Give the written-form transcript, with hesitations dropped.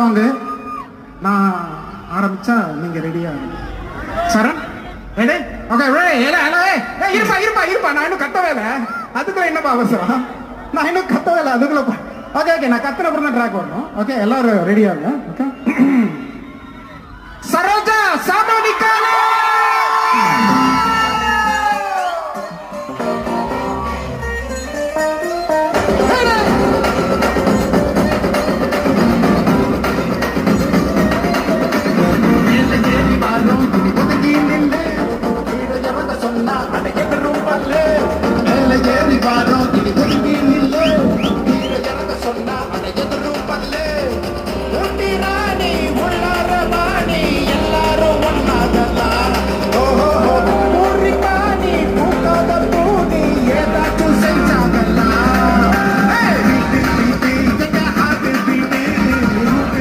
Song. நான் ஆரம்பிச்சா நீங்க ரெடியா சரண் ரெடி? ஓகே இருப்பா இருப்பா இருப்பா, நான் இன்னும் கத்தவே இல்லை. அதுக்குள்ள என்னப்பா அவசரம்? நான் இன்னும் கத்தவே இல்லை அதுக்குள்ள. ஓகே ஓகே, நான் கத்துன அப்புறம் தான் ட்ராக் வரணும். ஓகே எல்லாரும் ரெடியா இருங்க. ஓகே சரோஜா சாமோ நிக்காலே